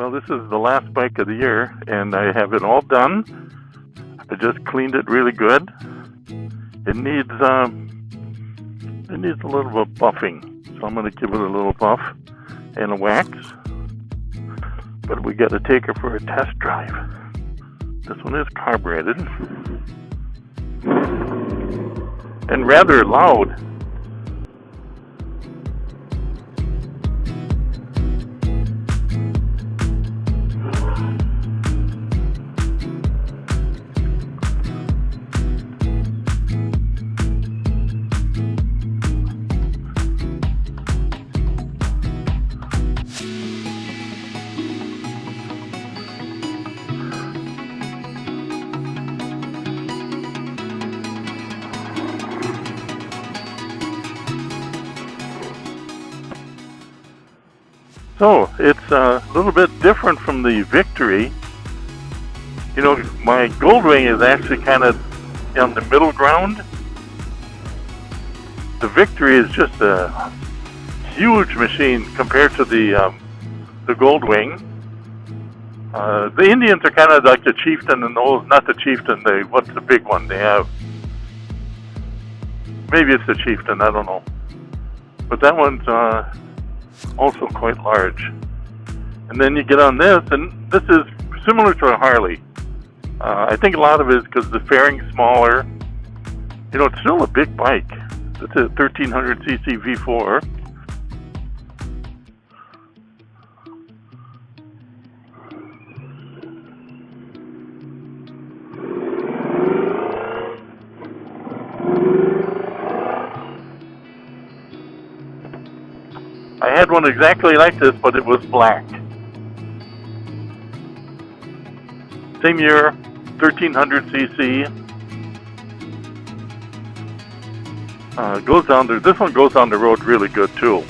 Well, this is the last bike of the year, and I have it all done. I just cleaned it really good. It needs a little bit of buffing, so I'm going to give it a little buff and a wax. But we got to take her for a test drive. This one is carbureted and rather loud. So it's a little bit different from the Victory. You know, my Goldwing is actually kind of on the middle ground. The Victory is just a huge machine compared to the Goldwing. The Indians are kind of like the Chieftain and those, not the Chieftain, what's the big one they have? Maybe it's the Chieftain, I don't know. But that one's also quite large. And then you get on this, and this is similar to a Harley. I think a lot of it is because the fairing's smaller. You know, it's still a big bike. It's a 1300cc V4. I had one exactly like this, but it was black. Same year, 1300cc. Goes down there. This one goes down the road really good too.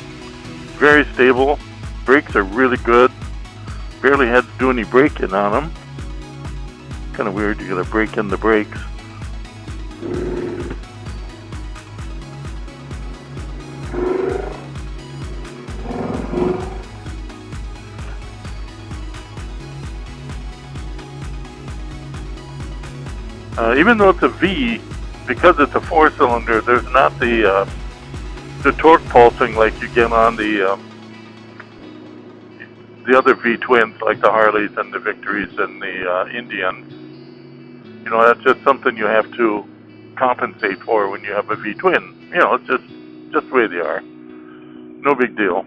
Very stable. Brakes are really good. Barely had to do any braking on them. Kind of weird. You got to brake in the brakes. Even though it's a V, because it's a 4-cylinder, there's not the torque pulsing like you get on the other V twins, like the Harleys and the Victories and the Indians. You know, that's just something you have to compensate for when you have a V twin. You know, it's just the way they are. No big deal.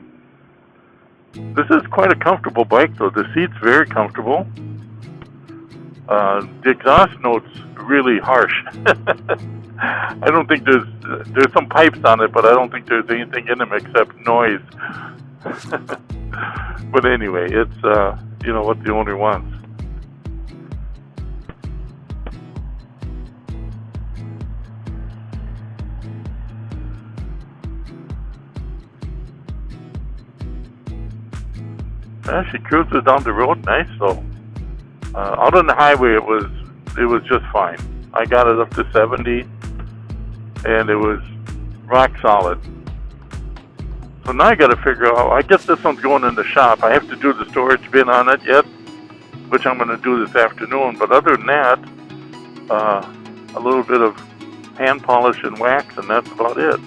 This is quite a comfortable bike, though. The seat's very comfortable. The exhaust note's really harsh. I don't think there's some pipes on it, but I don't think there's anything in them except noise. But anyway, it's you know what the owner wants. She cruises down the road nice though. Out on the highway, it was just fine. I got it up to 70, and it was rock solid. So now I got to figure out. I guess this one's going in the shop. I have to do the storage bin on it yet, which I'm going to do this afternoon. But other than that, a little bit of hand polish and wax, and that's about it.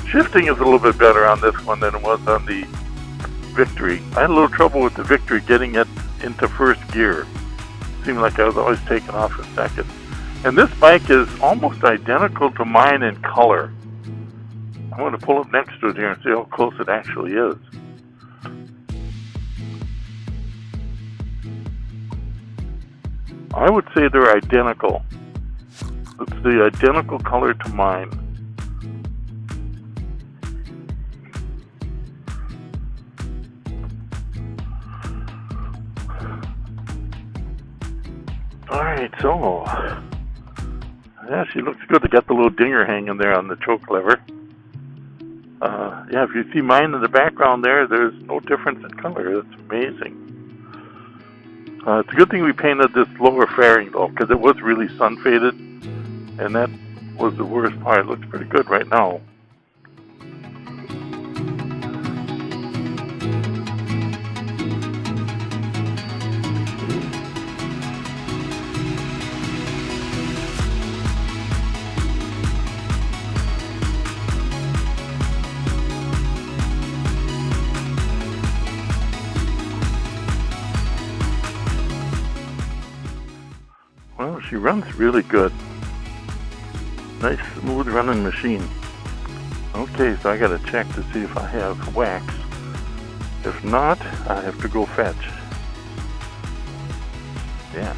Shifting is a little bit better on this one than it was on the Victory. I had a little trouble with the Victory getting it into first gear. It seemed like I was always taking off a second. And this bike is almost identical to mine in color. I'm going to pull up next to it here and see how close it actually is. I would say they're identical. It's the identical color to mine. Alright, so yeah, she looks good. They got the little dinger hanging there on the choke lever. Yeah, if you see mine in the background there's no difference in color. It's amazing. It's a good thing we painted this lower fairing though, because it was really sun faded, and that was the worst part. It looks pretty good right now. She runs really good. Nice smooth running machine. Okay, so I gotta check to see if I have wax. If not, I have to go fetch. Yeah.